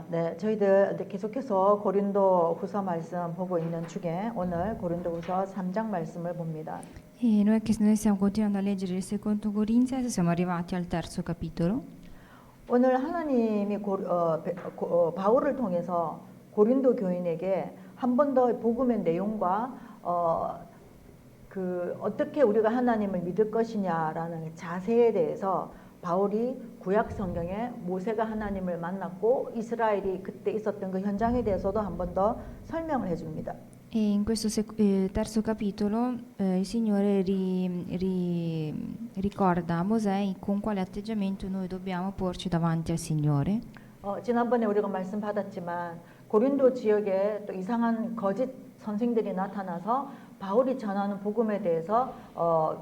네, 저희들 계속해서 고린도 후서 말씀 보고 있는 중에 오늘 고린도 후서 3장 말씀을 봅니다. E noi stiamo continuando a leggere il secondo Corinzi, siamo arrivati al terzo capitolo. 오늘 하나님이 바울을 통해서 고린도 교인에게 한 번 더 복음의 내용과 어떻게 우리가 하나님을 믿을 것이냐라는 자세에 대해서 바울이 구약 성경에 모세가 하나님을 만났고 이스라엘이 그때 있었던 그 현장에 대해서도 한 번 더 설명을 해줍니다. E in questo terzo capitolo il Signore ricorda a Mosè con quale atteggiamento noi dobbiamo porci davanti al Signore. 지난번에 우리가 말씀 받았지만 고린도 지역에 또 이상한 거짓 선생들이 나타나서 바울이 전하는 복음에 대해서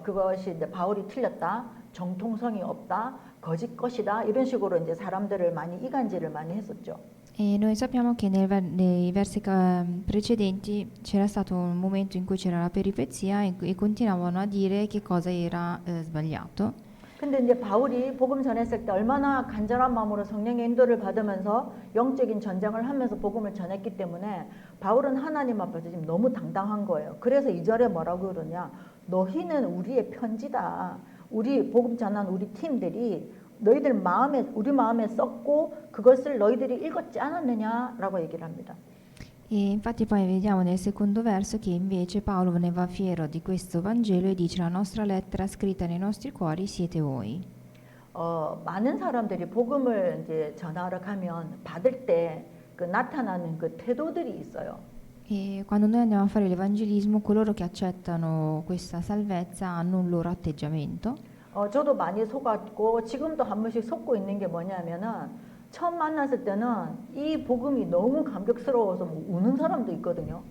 그것이 이제 바울이 틀렸다, 정통성이 없다, 거짓 것이다 이런 식으로 이제 사람들을 많이 이간질을 많이 했었죠. E noi sappiamo che nei versi precedenti c'era stato un momento in cui c'era la peripezia e continuavano a dire che cosa era sbagliato. 근데 이제 바울이 복음 전했을 때 얼마나 간절한 마음으로 성령의 인도를 받으면서 영적인 전쟁을 하면서 복음을 전했기 때문에 바울은 하나님 앞에서 지금 너무 당당한 거예요. 그래서 2절에 뭐라고 그러냐? 너희는 우리의 편지다. 우리 복음 전한 우리 팀들이 너희들 우리 마음에 썼고 그것을 너희들이 읽었지 않았느냐라고 얘기를 합니다. E infatti poi vediamo nel secondo verso che invece Paolo ne va fiero di questo Vangelo e dice: la nostra lettera scritta nei nostri cuori siete voi. 많은 사람들이 복음을 이제 전하러 가면 받을 때 그 나타나는 그 태도들이 있어요. E quando noi andiamo a fare l'evangelismo, coloro che accettano questa salvezza hanno un loro atteggiamento. 저도 많이 속았고 지금도 한 번씩 속고 있는 게 뭐냐면은 처음 만났을 때는 이 복음이 너무 감격스러워서 우는 사람도 있거든요.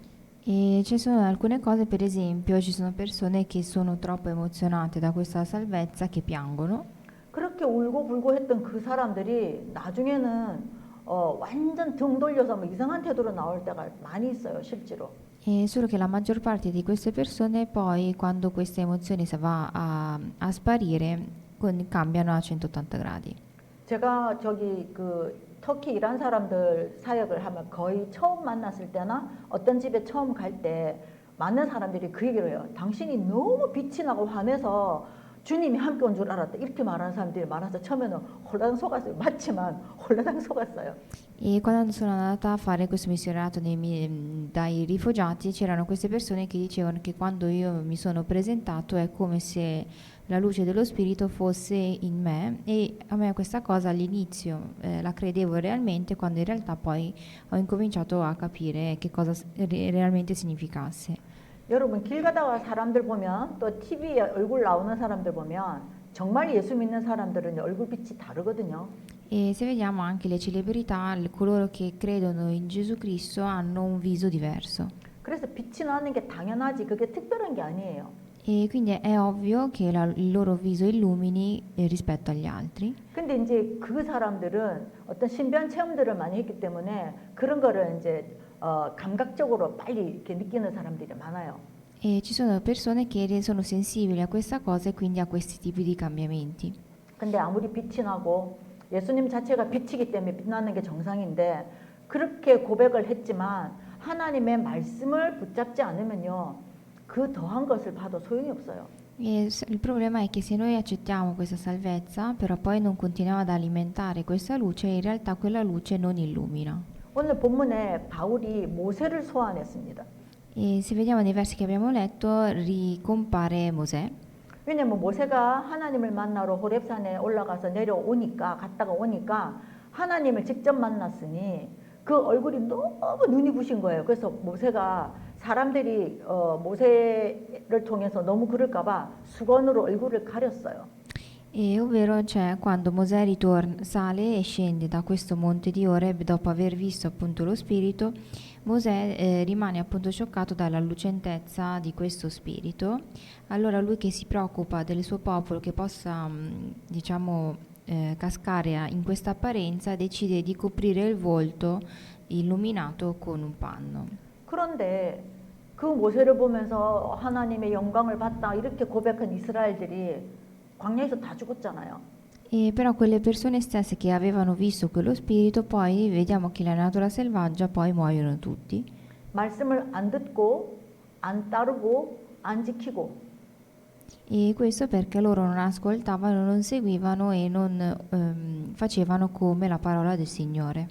E ci sono alcune cose, per esempio, ci sono persone che sono troppo emozionate da questa salvezza che piangono. 그렇게 울고 불고 했던 그 사람들이 나중에는 완전 등 돌려서 뭐 이상한 태도로 나올 때가 많이 있어요, 실제로. E solo che la maggior parte di queste persone poi, quando questa emozione va a sparire, cambiano a 180 gradi. 제가 터키 이란 사람들 사역을 하면 거의 처음 만났을 때나 어떤 집에 처음 갈 때 많은 사람들이 그 얘기를 해요. 당신이 너무 빛이 나고 환해서 주님이 함께 온 줄 알았다. 이렇게 말하는 사람들이 많아서 처음에는 홀라당 속았어요. 맞지만 홀라당 속았어요. E quando sono andata a fare questo missionato dai rifugiati, c'erano queste persone che dicevano che quando io mi sono presentato è come se la luce dello Spirito fosse in me, e a me questa cosa all'inizio la credevo realmente, quando in realtà poi ho incominciato a capire che cosa realmente significasse. 여러분 길 가다가 사람들 보면 또 TV에 얼굴 나오는 사람들 보면 정말 예수 믿는 사람들은 얼굴빛이 다르거든요. E se vediamo anche le celebrità, coloro che credono in Gesù Cristo hanno un viso diverso. 그래서 빛이 나는 게 당연하지 그게 특별한 게 아니에요. E quindi è ovvio che il loro viso illumini rispetto agli altri. 근데 이제 그 사람들은 어떤 신비한 체험들을 많이 했기 때문에 그런 거를 이제 감각적으로 빨리 이렇게 느끼는 사람들이 많아요. E ci sono persone che sono sensibili a questa cosa e quindi a questi tipi di cambiamenti. 근데 아무리 빛이 나고 예수님 자체가 빛이기 때문에 빛나는 게 정상인데 그렇게 고백을 했지만 하나님의 말씀을 붙잡지 않으면요. 그 더한 것을 봐도 소용이 없어요. E il problema è che se noi accettiamo questa salvezza, però poi non continuiamo ad alimentare questa luce, in realtà quella luce non illumina. 오늘 본문에 바울이 모세를 소환했습니다. E se vediamo nei versi che abbiamo letto, ricompare Mosè. 왜냐면 모세가 하나님을 만나러 호렙산에 올라가서 갔다가 오니까 하나님을 직접 만났으니 그 얼굴이 너무 눈이 부신 거예요. 그래서 모세가 사람들이 모세를 통해서 너무 그럴까봐 수건으로 얼굴을 가렸어요. E ovvero, cioè, quando Mosè sale e scende da questo monte di Oreb dopo aver visto appunto lo spirito, Mosè rimane appunto scioccato dalla lucentezza di questo spirito. Allora lui, che si preoccupa del suo popolo che possa cascare in questa apparenza, decide di coprire il volto illuminato con un panno. 그런데 그 모세를 보면서 하나님의 영광을 봤다 이렇게 고백한 이스라엘들이 광야에서 다 죽었잖아요. E però quelle persone stesse che avevano visto quello spirito, poi vediamo che la natura selvaggia poi muoiono tutti. 말씀을 안 듣고 안 따르고 안 지키고 E questo perché loro non ascoltavano, non seguivano e non facevano come la parola del Signore.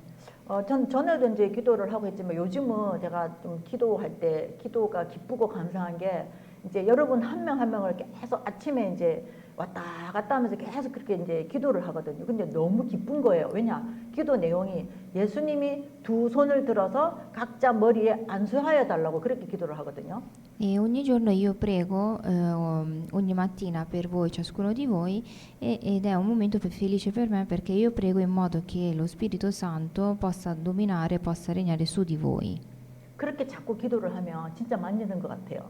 전 전에도 이제 기도를 하고 했지만 요즘은 제가 좀 기도할 때 기도가 기쁘고 감사한 게 이제 여러분 한 명 한 명을 계속 아침에 이제 왔다 갔다 하면서 계속 그렇게 이제 기도를 하거든요. 근데 너무 기쁜 거예요. 왜냐? 기도 내용이 예수님이 두 손을 들어서 각자 머리에 안수하여 달라고 그렇게 기도를 하거든요. E ogni giorno io prego, ogni mattina per voi, ciascuno di voi, ed è un momento felice per me perché io prego in modo che lo Spirito Santo possa dominare, possa regnare su di voi. 그렇게 자꾸 기도를 하면 진짜 만지는 것 같아요.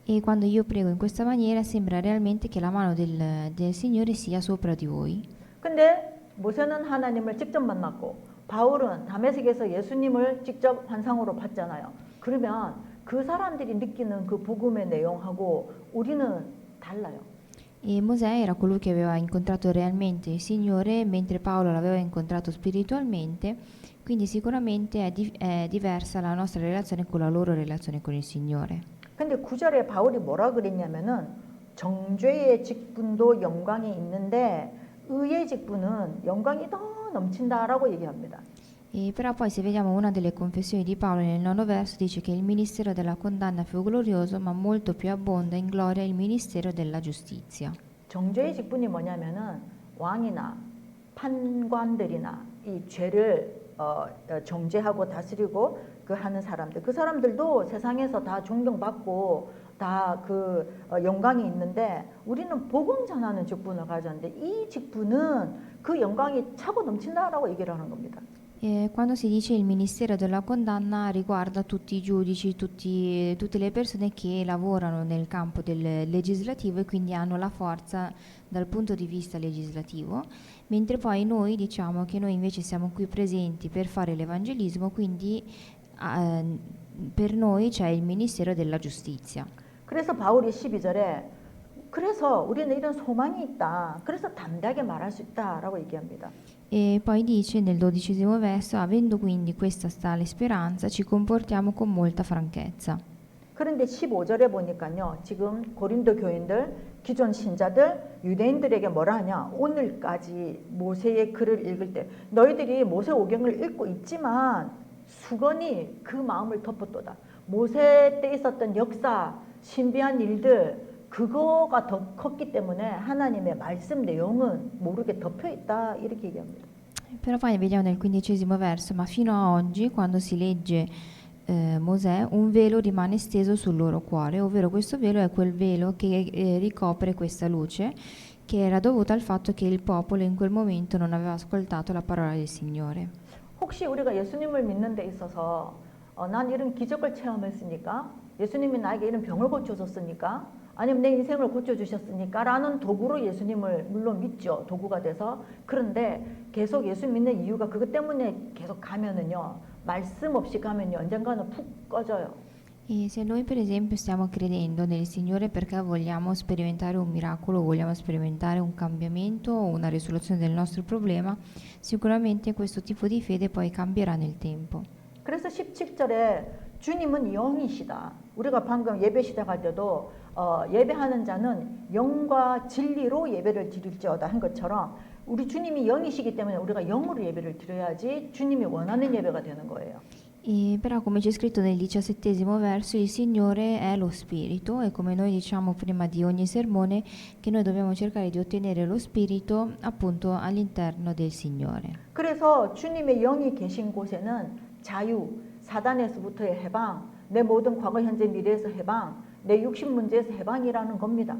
E quando io prego in questa maniera sembra realmente che la mano del Signore sia sopra di voi. 근데 모세는 하나님을 직접 만났고 바울은 다메섹에서 예수님을 직접 환상으로 봤잖아요. 그러면 그 사람들이 느끼는 그 복음의 내용하고 우리는 달라요. E Mosè era colui che aveva incontrato realmente il Signore, mentre Paolo l'aveva incontrato spiritualmente, quindi sicuramente è diversa la nostra relazione con la loro relazione con il Signore. 근데 9절에 바울이 뭐라 그랬냐면은 정죄의 직분도 영광이 있는데 의의 직분은 영광이 더 넘친다라고 얘기합니다. E però poi se vediamo una delle confessioni di Paolo nel 9º verso dice che il ministero della condanna fu glorioso, ma molto più abbonda in gloria il ministero della giustizia. 정죄의 직분이 뭐냐면은 왕이나 판관들이나 이 죄를 정죄하고 다스리고 그 하는 사람들, 그 사람들도 세상에서 다 존경받고 다 그 영광이 있는데 우리는 복음 전하는 직분을 가졌는데 이 직분은 그 영광이 차고 넘친다라고 얘기를 하는 겁니다. E quando si dice il ministero della condanna riguarda tutti i giudici, tutte le persone che lavorano nel campo del legislativo e quindi hanno la forza dal punto di vista legislativo, mentre poi noi diciamo che noi invece siamo qui presenti per fare l'evangelismo, quindi per noi c'è il ministero della giustizia. 그래서 바울이 12절에 그래서 우리는 이런 소망이 있다. 그래서 담대하게 말할 수 있다라고 얘기합니다. E poi dice nel 12° verso, avendo quindi questa tale speranza, ci comportiamo con molta franchezza. 그런데 15절에 보니까요. 지금 고린도 교인들, 기존 신자들, 유대인들에게 뭐라 하냐. 오늘까지 모세의 글을 읽을 때 너희들이 모세 오경을 읽고 있지만 수건이 그 마음을 덮었도다. 모세 때 있었던 역사, 신비한 일들 그거가 더 컸기 때문에 하나님의 말씀 내용은 모르게 덮여 있다 이렇게 얘기합니다. Però poi vediamo nel 15° verso, ma fino a oggi, quando si legge Mosè, un velo rimane steso sul loro cuore, ovvero questo velo è quel velo che ricopre questa luce, che era dovuta al fatto che il popolo in quel momento non aveva ascoltato la parola del Signore. 혹시 우리가 예수님을 믿는 데 있어서 난 이런 기적을 체험했으니까 예수님이 나에게 이런 병을 고쳐줬으니까 아니면 내 인생을 고쳐주셨으니까 라는 도구로 예수님을 물론 믿죠. 도구가 돼서. 그런데 계속 예수 믿는 이유가 그것 때문에 계속 가면은요. 말씀 없이 가면요. 언젠가는 푹 꺼져요. E se noi per esempio stiamo credendo nel Signore perché vogliamo sperimentare un miracolo, vogliamo sperimentare un cambiamento o una risoluzione del nostro problema, sicuramente questo tipo di fede poi cambierà nel tempo. 그래서 17절에 주님은 영이시다. 우리가 방금 예배 시작할 때도 예배하는 자는 영과 진리로 예배를 드릴지어다 한 것처럼 우리 주님이 영이시기 때문에 우리가 영으로 예배를 드려야지 주님이 원하는 예배가 되는 거예요. E però come c'è scritto nel 17° verso, il Signore è lo Spirito e come noi diciamo prima di ogni sermone che noi dobbiamo cercare di ottenere lo Spirito appunto all'interno del Signore. 그래서 주님의 영이 계신 곳에는 자유, 사단에서부터의 해방, 내 모든 과거, 현재, 미래에서 해방, 내 육신 문제에서 해방이라는 겁니다.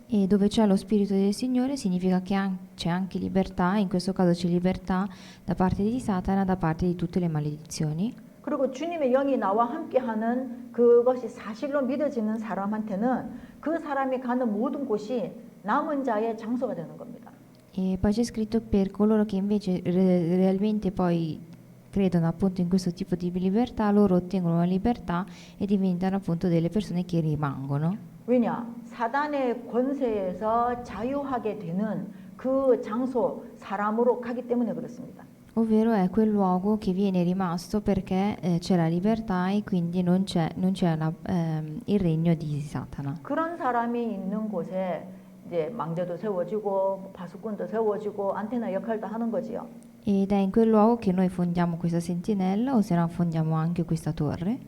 E dove c'è lo Spirito del Signore significa che c'è anche libertà, in questo caso c'è libertà da parte di Satana, da parte di tutte le maledizioni. 그리고 주님의 영이 나와 함께하는 그것이 사실로 믿어지는 사람한테는 그 사람이 가는 모든 곳이 남은 자의 장소가 되는 겁니다. E poi c'è scritto per coloro che invece realmente poi credono appunto in questo tipo di libertà, loro ottengono la libertà e diventano appunto delle persone che rimangono. 왜냐? 사단의 권세에서 자유하게 되는 그 장소 사람으로 가기 때문에 그렇습니다. ovvero è quel luogo che viene rimasto perché c'è la libertà e quindi non c'è il regno di Satana. 그런 사람이 있는 곳에 이제 망대도 세워지고 파수꾼도 세워지고 안테나 역할도 하는 거지요. Ed è in quel luogo che noi fondiamo questa sentinella o se no fondiamo anche questa torre.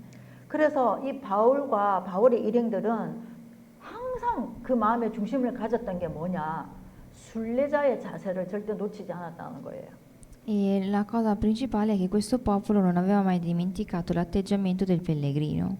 그래서 이 바울과 바울의 일행들은 항상 그 ma음의 중심을 가졌던 게 뭐냐? 순례자의 자세를 절대 놓치지 않았다는 거예요. E la cosa principale è che questo popolo non aveva mai dimenticato l'atteggiamento del pellegrino.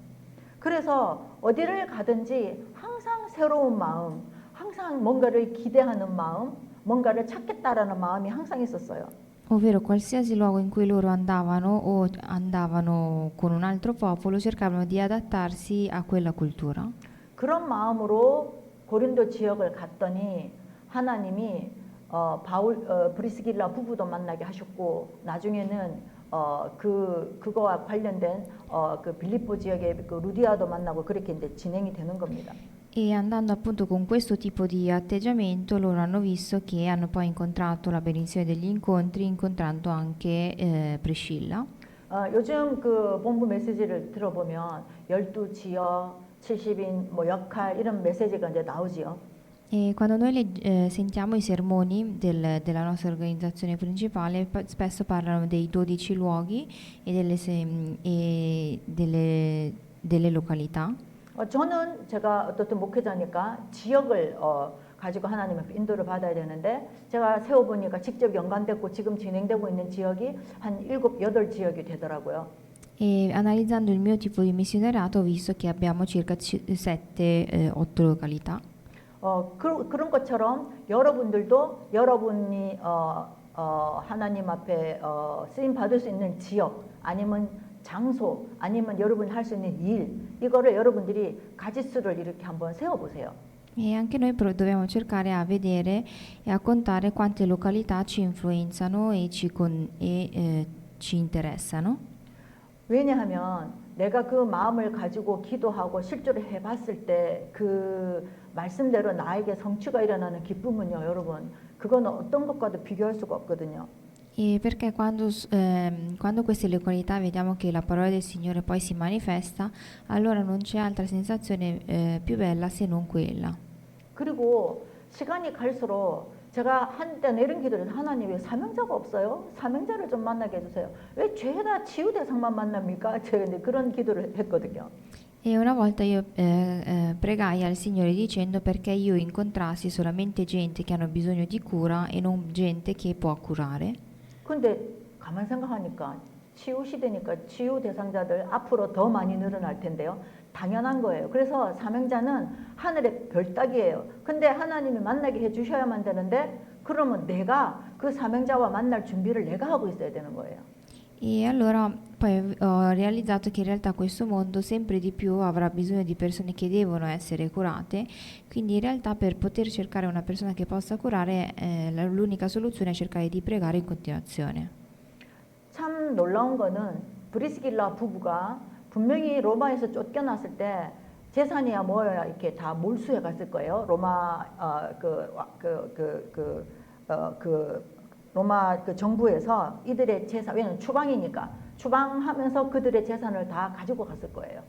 그래서 어디를 가든지 항상 새로운 마음, 항상 뭔가를 기대하는 마음, 뭔가를 찾겠다라는 마음이 항상 있었어요. Ovvero qualsiasi luogo in cui loro andavano o andavano con un altro popolo cercavano di adattarsi a quella cultura. 그런 마음으로 고린도 지역을 갔더니 하나님이 브리스길라 부부도 만나게 하셨고 나중에는 그거와 관련된 그 빌립보 지역의 그 루디아도 만나고 그렇게 이제 진행이 되는 겁니다. E andando appunto con questo tipo di atteggiamento loro hanno visto che hanno poi incontrato la benedizione degli incontri, incontrando anche Priscilla. 요즘 그 본부 메시지를 들어보면 12지역, 70인 뭐 역할 이런 메시지가 이제 나오지요. E quando noi sentiamo i sermoni della nostra organizzazione principale, spesso parlano dei 12 luoghi e delle località. 저는 제가 어떻든 목회자니까 지역을 가지고 하나님 앞에 인도를 받아야 되는데 제가 세워보니까 직접 연관됐고 지금 진행되고 있는 지역이 한 7, 8지역이 되더라고요. E analizzando il mio tipo di missionariato ho visto che abbiamo circa 7-8 località. 그런 것처럼 여러분들도 여러분이 하나님 앞에 쓰임 받을 수 있는 지역 아니면 장소 아니면 여러분이 할 수 있는 일 이거를 여러분들이 가지수를 이렇게 한번 세워보세요. E anche noi però dobbiamo cercare a vedere e a contare quante località ci influenzano e ci interessano. 왜냐하면 내가 그 마음을 가지고 기도하고 실제로 해봤을 때 그 말씀대로 나에게 성취가 일어나는 기쁨은요, 여러분, 그거는 어떤 것과도 비교할 수가 없거든요. E perché quando queste località vediamo che la parola del Signore poi si manifesta, allora non c'è altra sensazione più bella se non quella. 그리고 시간이 갈수록 제가 한때는 이런 기도를 해서 하나님 왜 사명자가 없어요? 사명자를 좀 만나게 해주세요. 왜 죄다 치유 대상만 만납니까? 제가 그런 기도를 했거든요. E una volta io pregai al Signore dicendo perché io incontrassi solamente gente che hanno bisogno di cura e non gente che può curare. 근데 가만 생각하니까 치유 시대니까 치유 대상자들 앞으로 더 많이 늘어날 텐데요. 당연한 거예요. 그래서 사명자는 하늘의 별따기예요. 근데 하나님이 만나게 해주셔야만 되는데 그러면 내가 그 사명자와 만날 준비를 내가 하고 있어야 되는 거예요. E allora poi ho realizzato che in realtà questo mondo sempre di più avrà bisogno di persone che devono essere curate, quindi in realtà per poter cercare una persona che possa curare l'unica soluzione è cercare di pregare in continuazione. 참 놀라운 거는 브리스길라 부부가 분명히 로마에서 쫓겨났을 때 재산이야 뭐야 이렇게 다 몰수해 갔을 거예요. 로마 로마 그 정부에서 이들의 재산, 왜냐면 추방이니까 추방하면서 그들의 재산을 다 가지고 갔을 거예요.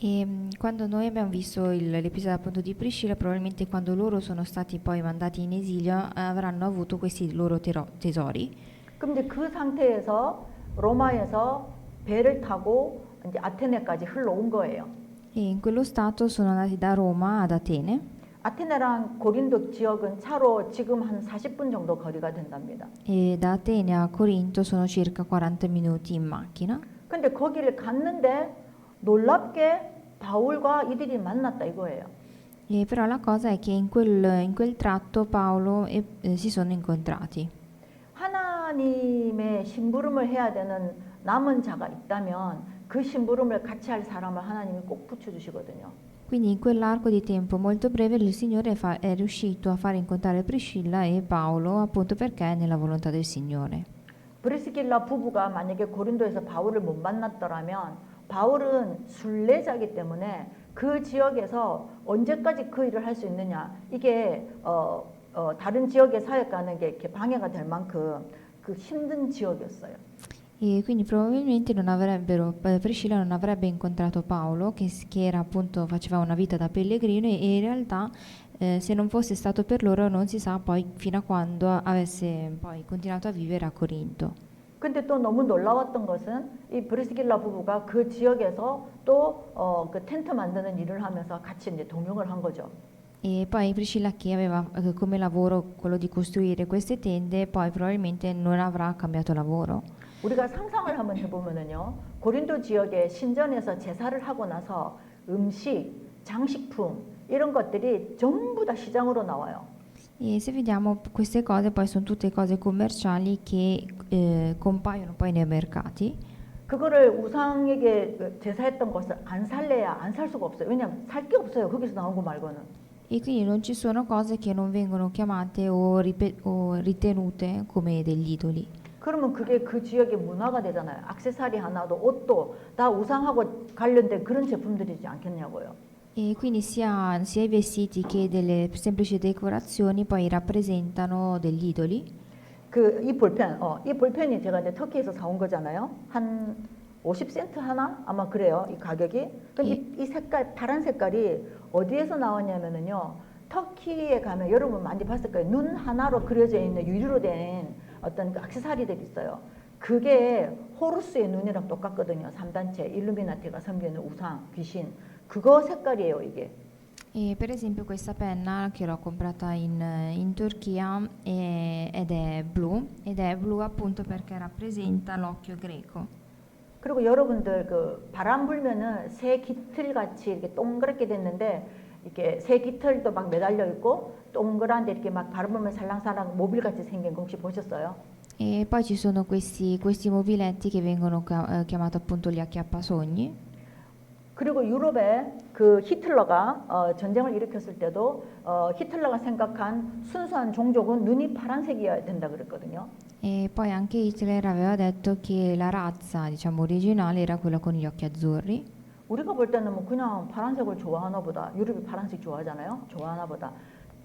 E quando noi abbiamo visto l'episodio appunto di Priscilla, probabilmente quando loro sono stati poi mandati in esilio avranno avuto questi loro tesori. 근데 그 상태에서 로마에서 배를 타고 이제 아테네까지 흘러온 거예요. E in quello stato sono andati da Roma ad Atene. 아테네랑 고린도 지역은 차로 지금 한 40분 정도 거리가 된답니다. E da Atene a Corinto sono circa 40 minuti in macchina. 근데 거기를 갔는데 놀랍게 바울과 이들이 만났다 이거예요. E però la cosa è che in quel tratto Paolo si sono incontrati. 하나님의 심부름을 해야 되는 남은 자가 있다면 그 심부름을 같이 할 사람을 하나님이 꼭 붙여주시거든요. Quindi in quell'arco di tempo molto breve il Signore è riuscito a fare incontrare Priscilla e Paolo appunto perché è nella volontà del Signore. 브리스길라 부부가 만약에 고린도에서 바울을 못 만났더라면 바울은 순례자이기 때문에 그 지역에서 언제까지 그 일을 할 수 있느냐 이게 다른 지역에 사역 가는 게 이렇게 방해가 될 만큼 그 힘든 지역이었어요. E quindi probabilmente non avrebbero, Priscilla non avrebbe incontrato Paolo, che era appunto, faceva una vita da pellegrino e in realtà se non fosse stato per loro non si sa poi fino a quando avesse poi continuato a vivere a Corinto. 근데 또 너무 놀라웠던 것은 이 브리스길라 부부가 그 지역에서 또 그 텐트 만드는 일을 하면서 같이 이제 동역을 한 거죠. E poi Priscilla che aveva come lavoro quello di costruire queste tende, poi probabilmente non avrà cambiato lavoro. 우리가 상상을 한번 해보면은요, 고린도 지역에 신전에서 제사를 하고 나서 음식, 장식품 이런 것들이 전부 다 시장으로 나와요. E se vediamo queste cose poi sono tutte cose commerciali che compaiono poi nei mercati. 그거를 우상에게 제사했던 것을 안 살래야 안 살 수가 없어요. 왜냐하면 살 게 없어요. 거기서 나온 거 말고는. E quindi non ci sono cose che non vengono chiamate o ritenute come degli idoli. 그러면 그게 그 지역의 문화가 되잖아요. 액세서리 하나도 옷도 다 우상하고 관련된 그런 제품들이지 않겠냐고요. E quindi sia i vestiti che delle semplici decorazioni poi rappresentano degli idoli. 이 볼펜이 제가 이제 터키에서 사온 거잖아요. 한 50센트 하나? 아마 그래요. 이 가격이. 근데 이 색깔, 파란 색깔이 어디에서 나왔냐면은요. 터키에 가면 여러분 많이 봤을 거예요. 눈 하나로 그려져 있는 유리로 된 어떤 그 액세서리들이 있어요. 그게 호루스의 눈이랑 똑같거든요. 3단체, 일루미나티가 섬기는 우상, 귀신. 그거 색깔이에요, 이게. E per esempio questa penna che l'ho comprata in Turchia ed è blu appunto perché rappresenta l'occhio greco. 그리고 여러분들 그 바람 불면은 새 깃털 같이 이렇게 동그랗게 됐는데 이렇게 새 깃털도 막 매달려 있고 동그란데 이렇게 막 바람 불면 살랑살랑 모빌 같이 생긴 거 혹시 보셨어요? E poi ci sono questi mobiletti che vengono chiamati appunto gli acchiappasogni. 그리고 유럽에 그 히틀러가 전쟁을 일으켰을 때도 히틀러가 생각한 순수한 종족은 눈이 파란색이어야 된다 그랬거든요. E poi anche Hitler aveva detto che la razza, diciamo, originale era quella con gli occhi azzurri. 우리가 볼 때는 뭐 그냥 파란색을 좋아하나 보다. 유럽이 파란색 좋아하잖아요. 좋아하나 보다.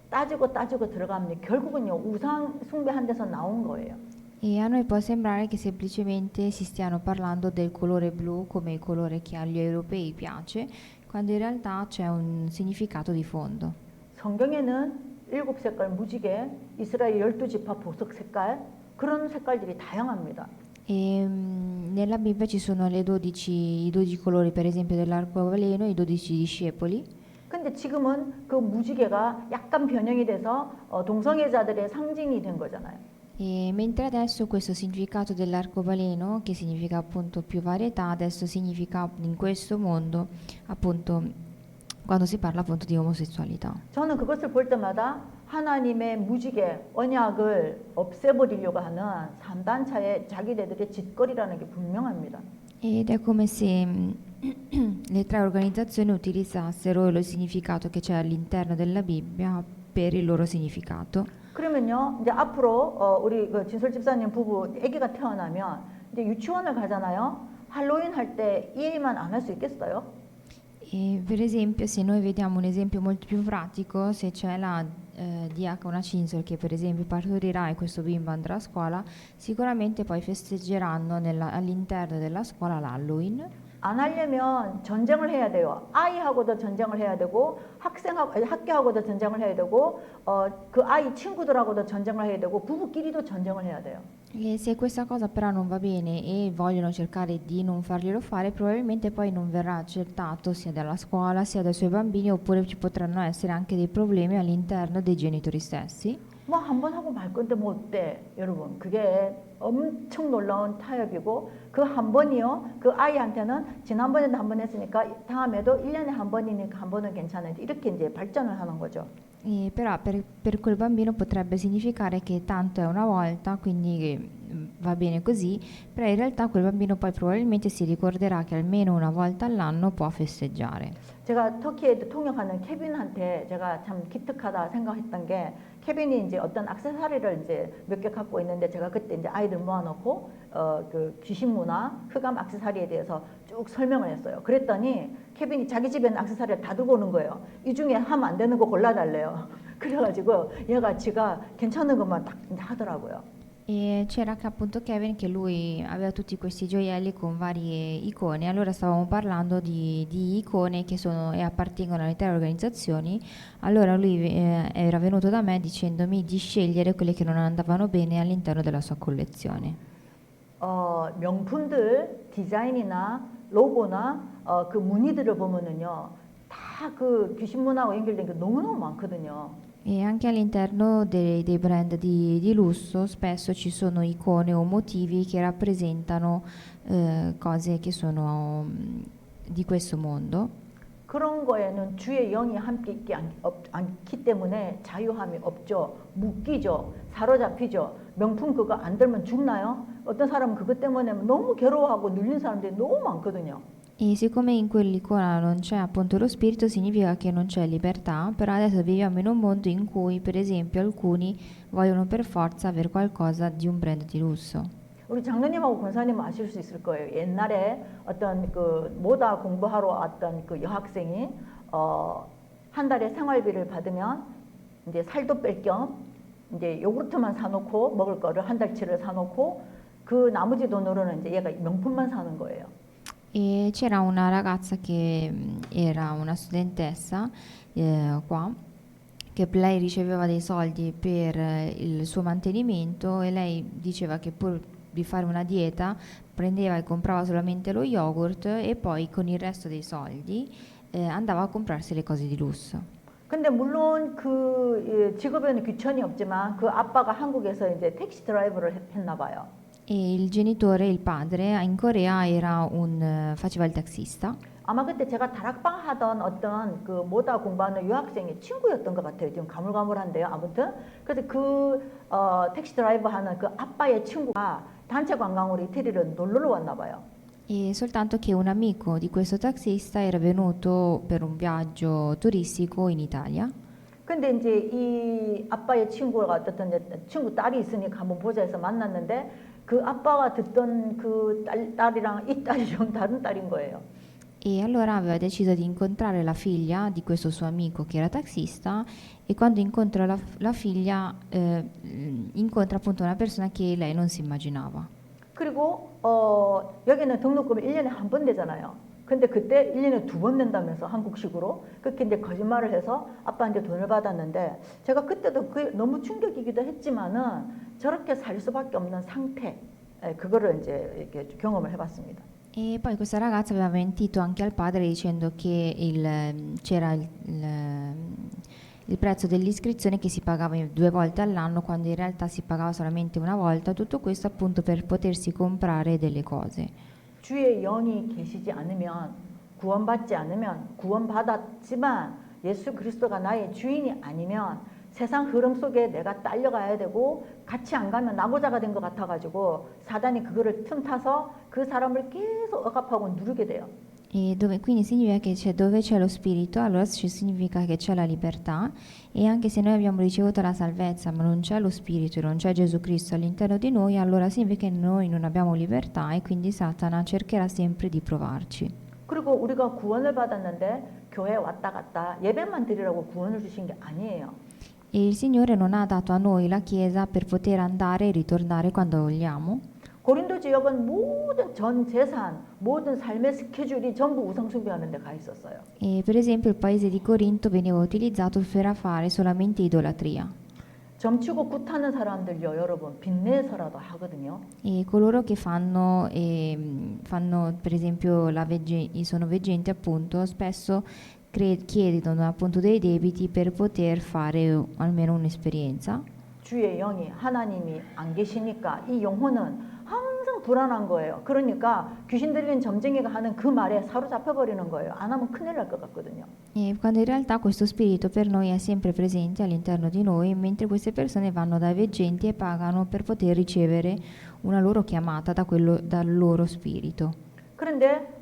따지고 들어가면 결국은요 우상 숭배한 데서 나온 거예요. E a noi può sembrare che semplicemente si stiano parlando del colore blu come il colore che agli europei piace, quando in realtà c'è un significato di fondo. 성경에는 7색깔 무지개, 이스라엘 12지파 보석 색깔 그런 색깔들이 다양합니다. E nella Bibbia ci sono i 12 colori, per esempio, dell'arcobaleno, i 12 discepoli. 근데 지금은 그 무지개가 약간 변형이 돼서 동성애자들의 상징이 된 거잖아요. E mentre adesso questo significato dell'arcobaleno, che significa appunto più varietà, adesso significa in questo mondo appunto quando si parla appunto di omosessualità. 저는 그것을 볼 때마다 하나님의 무지개 언약을 없애버리려고 하는 3단차의 자기네들의 짓거리라는 게 분명합니다. Ed è come se le tre organizzazioni utilizzassero lo significato che c'è all'interno della Bibbia per il loro significato. 그러면요, 이제 앞으로 우리 그 진솔 집사님 부부 아기가 태어나면 이제 유치원을 가잖아요. 할로윈 할 때 이해만 안 할 수 있겠어요? E per esempio, se noi vediamo un esempio molto più pratico, se c'è la diacona Cinzol che per esempio partorirà e questo bimbo andrà a scuola, sicuramente poi festeggeranno all'interno della scuola l'Halloween. 안 하려면 전쟁을 해야 돼요. 아이하고도 전쟁을 해야 되고 학교하고도 전쟁을 해야 되고 그 아이 친구들하고도 전쟁을 해야 되고 부부끼리도 전쟁을 해야 돼요. E se questa cosa però non va bene e vogliono cercare di non farglielo fare, probabilmente poi non verrà accettato sia dalla scuola sia dai suoi bambini, oppure ci potranno essere anche dei problemi all'interno dei genitori stessi. 뭐 한 번 하고 말 건데 뭐 어때? 여러분 그게 엄청 놀라운 타협이고 그 한 번이요 그 아이한테는 지난번에도 한 번 했으니까 다음에도 1년에 한 번이니까 한 번은 괜찮은데 이렇게 이제 발전을 하는 거죠. E però per quel bambino potrebbe significare che tanto è una volta, quindi va bene così, però in realtà quel bambino poi probabilmente si ricorderà che almeno una volta all'anno può festeggiare. 제가 터키에 통역하는 케빈한테 제가 참 기특하다 생각했던 게 케빈이 이제 어떤 액세서리를 이제 몇 개 갖고 있는데 제가 그때 이제 아이들 모아놓고 그 귀신 문화, 흑암 액세서리에 대해서 쭉 설명을 했어요. 그랬더니 케빈이 자기 집에 있는 액세서리를 다 들고 오는 거예요. 이 중에 하면 안 되는 거 골라달래요. 그래가지고 얘가 지가 괜찮은 것만 딱 하더라고요. E c'era che appunto Kevin che lui aveva tutti questi gioielli con varie icone, allora stavamo parlando di icone che sono e appartengono alle tre organizzazioni, allora lui era venuto da me dicendomi di scegliere quelle che non andavano bene all'interno della sua collezione. 명품들 디자인이나 로고나 그 무늬들을 보면은요, 다 그 귀신문화하고 연결된 게 너무너무 많거든요. E anche all'interno dei brand di lusso spesso ci sono icone o motivi che rappresentano cose che sono di questo mondo. 그런 거에는 주의 영이 함께 있지 않기 때문에 자유함이 없죠. 묶이죠. 사로잡히죠. 명품 그거 안 들면 죽나요? 어떤 사람은 그것 때문에 너무 괴로워하고 눌린 사람들이 너무 많거든요. E siccome in quell'icona non c'è appunto lo spirito, significa che non c'è libertà, però adesso viviamo in un mondo in cui, per esempio, alcuni vogliono per forza avere qualcosa di un brand di lusso. 우리 장로님하고 권사님은 아실 수 있을 거예요. 옛날에 어떤 그 모다 공부하러 왔던 그 여학생이 한 달에 생활비를 받으면 이제 살도 뺄 겸 이제 요구르트만 사놓고 먹을 거를 한 달치를 사놓고 그 나머지 돈으로는 이제 얘가 명품만 사는 거예요. E c'era una ragazza che era una studentessa qua, che lei riceveva dei soldi per il suo mantenimento e lei diceva che pur di fare una dieta prendeva e comprava solamente lo yogurt e poi con il resto dei soldi andava a comprarsi le cose di lusso. 근데 물론 그 직업에는 귀천이 없지만 그 아빠가 한국에서 이제 택시 드라이버를 했나 봐요. E il genitore, il padre, in Corea faceva il taxista. 아마 그때 제가 다락방 하던 어떤 그 모다 공부하는 유학생의 친구였던 것 같아요. 지금 가물가물한데요. 아무튼 그래서 그 택시 드라이버 하는 그 아빠의 친구가 단체 관광으로 이태리를 놀러 왔나 봐요. E soltanto che un amico di questo taxista era venuto per un viaggio turistico in Italia. 근데 이제 이 아빠의 친구가 어떤 친구 딸이 있으니까 한번 보자 해서 만났는데 그 아빠가 듣던 그 딸이랑 이 딸이 좀 다른 딸인 거예요. E allora aveva deciso di incontrare la figlia di questo suo amico che era taxista e quando incontra la figlia incontra appunto una persona che lei non si immaginava. 그리고 여기는 등록금을 1년에 한 번 내잖아요. 근데 그때 1년에 2번 낸다면서 한국식으로 그렇게 이제 거짓말을 해서 아빠한테 돈을 받았는데 제가 그때도 그게 너무 충격이기도 했지만은 저렇게 살 수밖에 없는 상태 그거를 이제 이렇게 경험을 해봤습니다. E poi questa ragazza aveva mentito anche al padre dicendo che c'era il prezzo dell'iscrizione che si pagava 2 volte all'anno quando in realtà si pagava solamente una volta, tutto questo appunto per potersi comprare delle cose. 주의 영이 계시지 않으면 구원받지 않으면 구원받았지만 예수 그리스도가 나의 주인이 아니면 세상 흐름 속에 내가 딸려가야 되고 같이 안 가면 나고자가 된 것 같아가지고 사단이 그거를 틈타서 그 사람을 계속 억압하고 누르게 돼요. E quindi significa che dove c'è lo spirito, allora significa che c'è la libertà e anche se noi abbiamo ricevuto la salvezza ma non c'è lo spirito e non c'è Gesù Cristo all'interno di noi, allora significa che noi non abbiamo libertà e quindi Satana cercherà sempre di provarci. 그리고 우리가 구원을 받았는데 교회 왔다 갔다 예배만 드리라고 구원을 주신 게 아니에요. E il Signore non ha dato a noi la Chiesa per poter andare e ritornare quando vogliamo. 고린도 지역은 모든 전 재산, 모든 삶의 스케줄이 전부 우상 숭배하는 데 가 있었어요. E per esempio il paese di Corinto veniva utilizzato per fare solamente idolatria. 점치고 굿하는 사람들요, 여러분 빚내서라도 하거든요. E coloro che fanno per esempio sono veggenti appunto, spesso chiedono appunto dei debiti per poter fare almeno un'esperienza. 주의 영이 하나님이 안 계시니까 이 영혼은 항상 불안한 거예요. 그러니까 귀신 들린 점쟁이가 하는 그 말에 사로잡혀 버리는 거예요. 안 하면 큰일 날 것 같거든요. E quando in realtà questo spirito per noi è sempre presente all'interno di noi, mentre queste persone vanno dai veggenti e pagano per poter ricevere una loro chiamata dal loro spirito. 그런데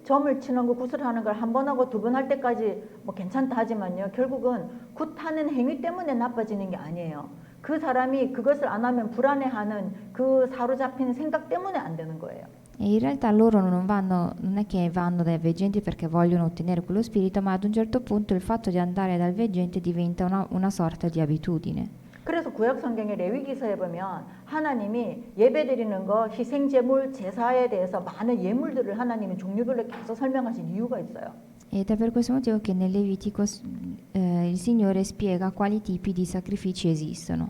점을 치는 거, 굿을 하는 걸 한 번 하고 2번 할 때까지 뭐 괜찮다 하지만요. 결국은 굿하는 행위 때문에 나빠지는 게 아니에요. 그 사람이 그것을 안 하면 불안해하는 그 사로잡힌 생각 때문에 안 되는 거예요. E in realtà loro non è che vanno dai veggenti perché vogliono ottenere quello spirito, ma ad un certo punto il fatto di andare dal veggente diventa una sorta di abitudine. 그래서 구약 성경의 레위기서에 보면 하나님이 예배드리는 거, 희생제물, 제사에 대해서 많은 예물들을 하나님이 종류별로 계속 설명하신 이유가 있어요. Ed è per questo motivo che nel Levitico il Signore spiega quali tipi di sacrifici esistono.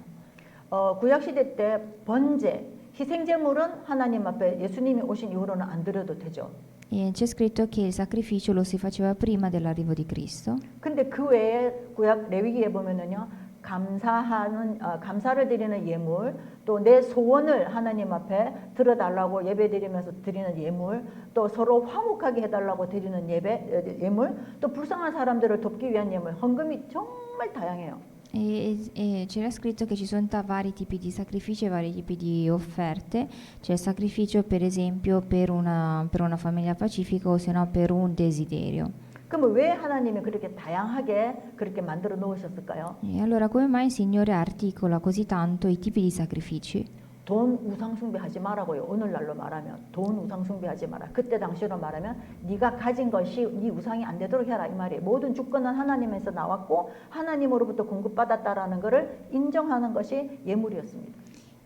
구약 시대 때 번제, 희생제물은 하나님 앞에 예수님이 오신 이후로는 안 드려도 되죠. E c'è scritto che il sacrificio lo si faceva prima dell'arrivo di Cristo. 근데 그 외에 구약 레위기에 보면은요, 감사를 드리는 예물, 또 내 소원을 하나님 앞에 들어달라고 예배드리면서 드리는 예물, 또 서로 화목하게 해달라고 드리는 예물, 또 불쌍한 사람들을 돕기 위한 예물, 헌금이 정말 다양해요. E c'era scritto che ci sono vari tipi di sacrifici e vari tipi di offerte. C'è il sacrificio per esempio per una famiglia pacifica o se no per un desiderio. 그럼 왜 하나님이 그렇게 다양하게 그렇게 만들어 놓으셨을까요? E allora come mai il Signore articola così tanto i tipi di sacrifici? 돈 우상 숭배하지 말라고요. 오늘날로 말하면 돈 우상 숭배하지 마라. 그때 당시로 말하면 네가 가진 것이 네 우상이 안 되도록 해라 이 말이에요. 모든 주권은 하나님에서 나왔고 하나님으로부터 공급받았다라는 것을 인정하는 것이 예물이었습니다.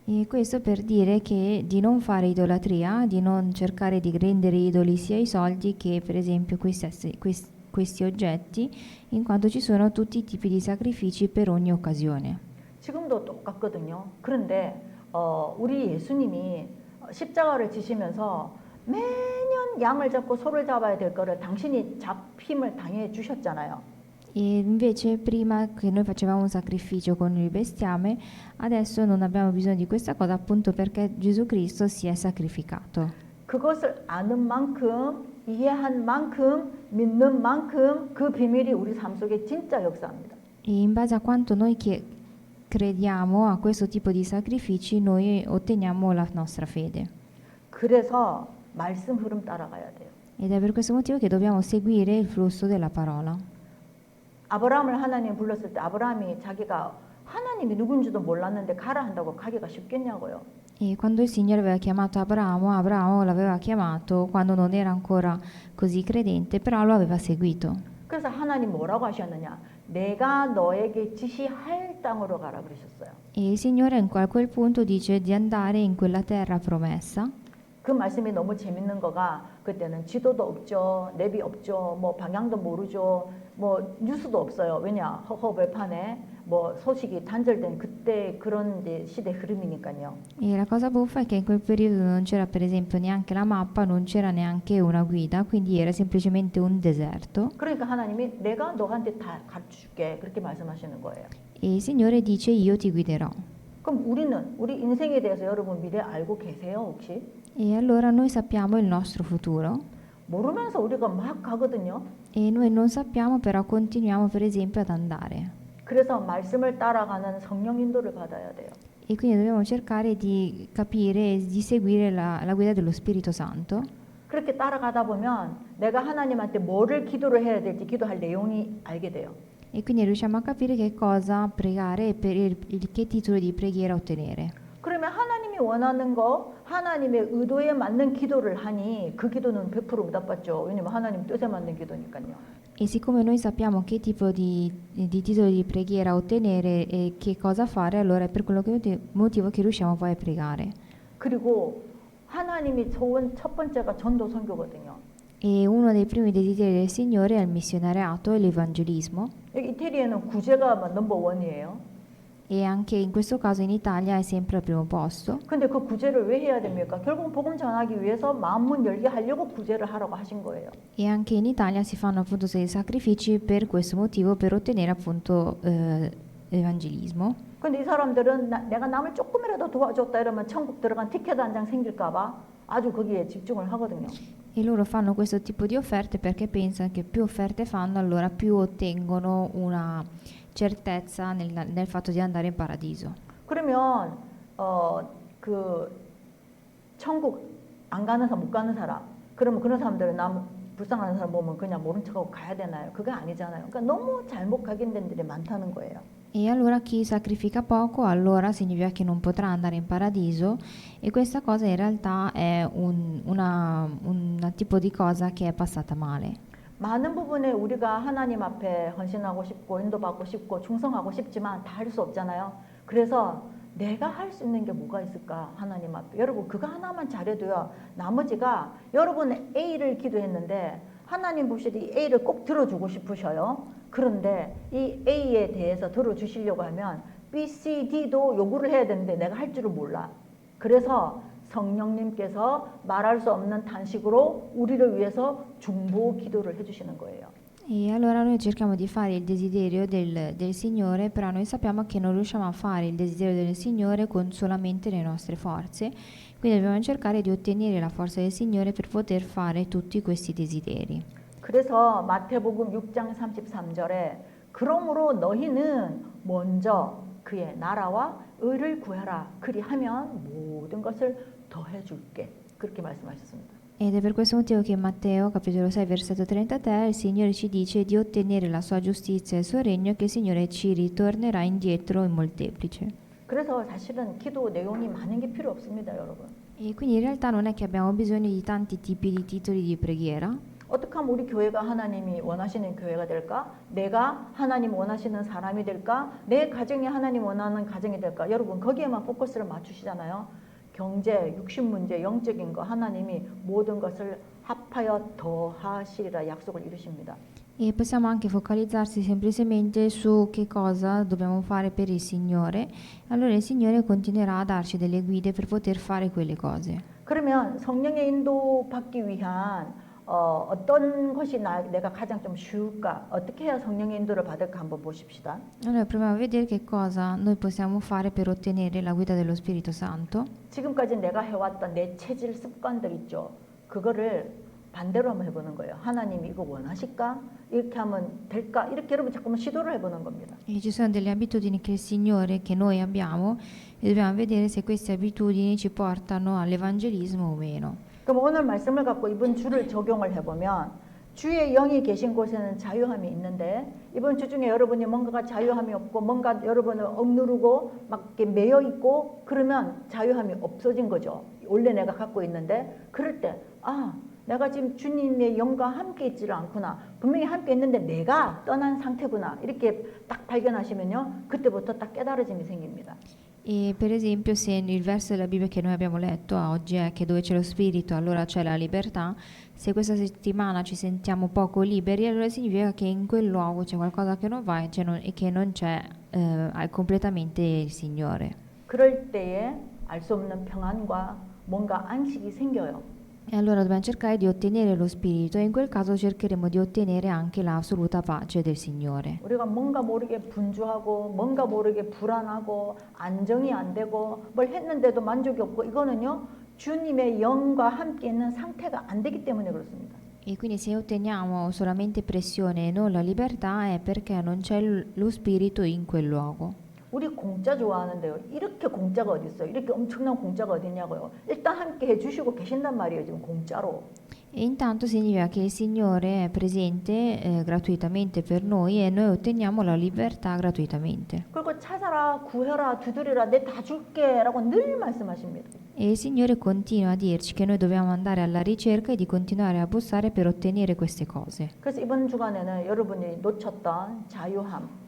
E questo per dire che di non fare idolatria, di non cercare di rendere idoli sia i soldi che per esempio questi oggetti, in quanto ci sono tutti i tipi di sacrifici per ogni occasione. 지금도 똑같거든요. 그런데 우리 예수님이 십자가를 지시면서 매년 양을 잡고 소를 잡아야 될 거를 당신이 잡힘을 당해 주셨잖아요. E invece prima che noi facevamo un sacrificio con il bestiame, adesso non abbiamo bisogno di questa cosa appunto perché Gesù Cristo si è sacrificato. 그것을 아는 만큼, 이해한 만큼, 믿는 만큼 그 비밀이 우리 삶 속에 진짜 역사합니다. E in base a quanto noi crediamo a questo tipo di sacrifici, noi otteniamo la nostra fede. 그래서 말씀 흐름 따라가야 돼요. Ed è per questo motivo che dobbiamo seguire il flusso della parola. 아브라함을 하나님 불렀을 때 아브라함이 자기가 하나님이 누군지도 몰랐는데 가라 한다고 가기가 쉽겠냐고요. E quando il Signore aveva chiamato Abramo, Abramo l'aveva chiamato quando non era ancora così credente, però lo aveva seguito. 그래서 하나님 뭐라고 하셨느냐? 내가 너에게 지시할 땅으로 가라 그러셨어요. E il Signore a quel punto dice di andare in quella terra promessa. 그 말씀이 너무 재밌는 거가 그때는 지도도 없죠, 내비 없죠, 뭐 방향도 moru죠, 뭐 뉴스도 없어요. 왜냐? 허허벌판에 뭐 소식이 단절된 그때 그런 이제 시대 흐름이니까요. E la cosa buffa è che in quel periodo non c'era per esempio neanche la mappa, non c'era neanche una guida, quindi era semplicemente un deserto. 그러니까 하나님이 내가 너한테 다 가르쳐줄게 그렇게 말씀하시는 거예요. E il Signore dice io ti guiderò. 그럼 우리 인생에 대해서 여러분 미래 알고 계세요 혹시? E allora noi sappiamo il nostro futuro 모르면서 우리가 막 가거든요. e noi non sappiamo però continuiamo per esempio ad andare. 그래서 말씀을 따라가는 성령 인도를 받아야 돼요. E quindi dobbiamo cercare di capire e di seguire la guida dello Spirito Santo. 그렇게 따라가다 보면 내가 하나님한테 뭐를 기도를 해야 될지 기도할 내용이 알게 돼요. E quindi riusciamo a capire che cosa pregare e che titolo di preghiera ottenere. 그러면 하나님이 원하는 거, 하나님의 의도에 맞는 기도를 하니 그 기도는 100% 응답받죠. 왜냐면 하나님 뜻에 맞는 기도니까요. E siccome noi sappiamo che tipo di titolo di preghiera ottenere e che cosa fare, allora è per quello motivo che riusciamo poi a pregare. 그리고 하나님이 좋은 첫 번째가 전도 선교거든요. E uno dei primi desideri del Signore è il missionariato e l'evangelismo. 여기 이태리에는 구제가 넘버 원이에요. E anche in questo caso in Italia è sempre al primo posto. 근데 그 구제를 왜 해야 됩니까? 결국 복음 전하기 위해서 마음문 열게 하려고 구제를 하라고 하신 거예요. E anche in Italia si fanno appunto dei sacrifici per questo motivo, per ottenere appunto evangelismo. 근데 이 사람들은 내가 남을 조금이라도 도와줬다 이러면 천국 들어간 티켓 한 장 생길까 봐 아주 거기에 집중을 하거든요. E loro fanno questo tipo di offerte perché pensano che più offerte fanno, allora più ottengono una certezza nel fatto di andare in paradiso. 그러면 그 천국 안 가는 사람 못 가는 사람 그러면 그런 사람들은 남 불쌍한 사람 보면 그냥 모른 척하고 가야 되나요? 그게 아니잖아요. 그러니까 너무 잘못 각인된 들이 많다는 거예요. E allora chi sacrifica poco, allora significa che non potrà andare in paradiso e questa cosa in realtà è un tipo di cosa che è passata male. 많은 부분에 우리가 하나님 앞에 헌신하고 싶고 인도받고 싶고 충성하고 싶지만 다 할 수 없잖아요. 그래서 내가 할 수 있는 게 뭐가 있을까? 하나님 앞에. 여러분 그거 하나만 잘해도요. 나머지가 여러분 A를 기도했는데 하나님 보실 때 이 A를 꼭 들어주고 싶으셔요. 그런데 이 A에 대해서 들어주시려고 하면 B, C, D도 요구를 해야 되는데 내가 할 줄을 몰라. 그래서 성령님께서 말할 수 없는 단식으로 우리를 위해서 중보 기도를 해주시는 거예요. E allora noi cerchiamo di fare il desiderio del Signore, però noi sappiamo che non riusciamo a fare il desiderio del Signore con solamente le nostre forze, quindi dobbiamo cercare di ottenere la forza del Signore per poter fare tutti questi desideri. 그래서 마태복음 6장 33절에 그러므로 너희는 먼저 그의 나라와 의를 구하라. 그리하면 모든 것을 더해 줄게. 그렇게 말씀하셨습니다. Ed è per questo motivo che in Matteo, capitolo 6, versetto 33, il Signore ci dice di ottenere la sua giustizia e il suo regno, che il Signore ci ritornerà indietro in molteplice. 그래서 사실은 기도 내용이 많은 게 필요 없습니다, 여러분. E quindi in realtà non è che abbiamo bisogno di tanti tipi di titoli di preghiera. 어떻게 하면 우리 교회가 하나님이 원하시는 교회가 될까? 내가 하나님 원하시는 사람이 될까? 내 가정이 하나님 원하는 가정이 될까? 여러분 거기에만 포커스를 맞추시잖아요. 경제, 육신 문제, 영적인 거 하나님이 모든 것을 합하여 더하시리라 약속을 이루십니다. E possiamo anche focalizzarsi semplicemente su che cosa dobbiamo fare per il Signore. Allora il Signore continuerà a darci delle guide per poter fare quelle cose. 그러면 성령의 인도 받기 위한 어떤 것이 내가 가장 좀 쉬울까? 어떻게 해야 성령의 인도를 받을까 한번 보십시다. Allora proviamo a vedere che cosa noi possiamo fare per ottenere la guida dello Spirito Santo. 지금까지 내가 해왔던 내 체질 습관들 있죠. 그거를 반대로 한번 해보는 거예요. 하나님이 이거 원하실까? 이렇게 하면 될까? 이렇게 여러분 자꾸만 시도를 해보는 겁니다. E ci sono delle abitudini che il Signore, che noi abbiamo, e dobbiamo vedere se queste abitudini ci portano all'evangelismo o meno. 그럼 오늘 말씀을 갖고 이번 주를 적용을 해보면 주의 영이 계신 곳에는 자유함이 있는데 이번 주 중에 여러분이 뭔가가 자유함이 없고 뭔가 여러분을 억누르고 막 이렇게 매여 있고 그러면 자유함이 없어진 거죠. 원래 내가 갖고 있는데 그럴 때 내가 지금 주님의 영과 함께 있지를 않구나. 분명히 함께 있는데 내가 떠난 상태구나. 이렇게 딱 발견하시면요. 그때부터 딱 깨달아짐이 생깁니다. E per esempio se il verso della Bibbia che noi abbiamo letto oggi è che dove c'è lo Spirito allora c'è la libertà, se questa settimana ci sentiamo poco liberi allora significa che in quel luogo c'è qualcosa che non va e che non c'è completamente il Signore. 그럴 때에 알 수 없는 평안과 뭔가 안식이 생겨요. E allora dobbiamo cercare di ottenere lo Spirito e in quel caso cercheremo di ottenere anche l'assoluta pace del Signore. 우리가 뭔가 모르게 분주하고 뭔가 모르게 불안하고 안정이 안 되고 뭘 했는데도 만족이 없고 이거는요 주님의 영과 함께 있는 상태가 안 되기 때문에 그렇습니다. E quindi se otteniamo solamente pressione e non la libertà è perché non c'è lo Spirito in quel luogo. 우리 공짜 좋아하는데요. 이렇게 공짜가 어디 있어요? 이렇게 엄청난 공짜가 어디 있냐고요. 일단 함께 해주시고 계신단 말이에요. 지금 공짜로. E intanto significa che il Signore è presente gratuitamente per noi e noi otteniamo la libertà gratuitamente. 그리고 찾아라, 구해라, 두드리라, 내 다 줄게라고 늘 말씀하십니다. E il Signore continua a dirci che noi dobbiamo andare alla ricerca e di continuare a bussare per ottenere queste cose. 그래서 이번 주간에는 여러분이 놓쳤던 자유함,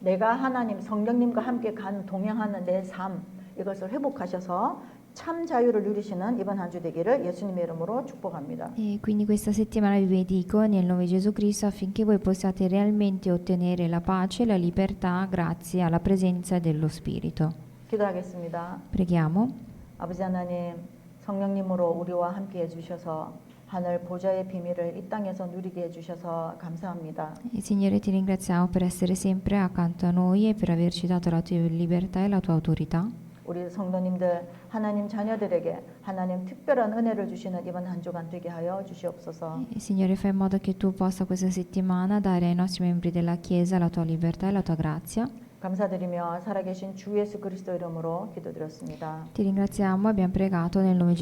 내가 하나님 성령님과 함께 동행하는 내 삶 이것을 회복하셔서 참 자유를 누리시는 이번 한 주 되기를 예수님의 이름으로 축복합니다. E quindi questa settimana vi benedico nel nome di Gesù Cristo affinché voi possiate realmente ottenere la pace e la libertà grazie alla presenza dello Spirito. 기도하겠습니다. Preghiamo. 아버지 하나님 성령님으로 우리와 함께 해주셔서 하늘 보좌의 비밀을 이 땅에서 누리게 해주셔서 감사합니다. E Signore ti ringraziamo per essere sempre accanto a noi e per averci dato la tua libertà e la tua autorità. 우리 성도님들 하나님 자녀들에게 하나님 특별한 은혜를 주시는 이번 한 주간 되게 하여 주시옵소서. E Signore fai in modo che tu possa questa settimana dare ai nostri membri della Chiesa la tua libertà e la tua grazia. 감사드리며 살아계신 주 예수 그리스도 이름으로 기도드렸습니다. Ti ringraziamo e abbiamo pregato nel nome di Gesù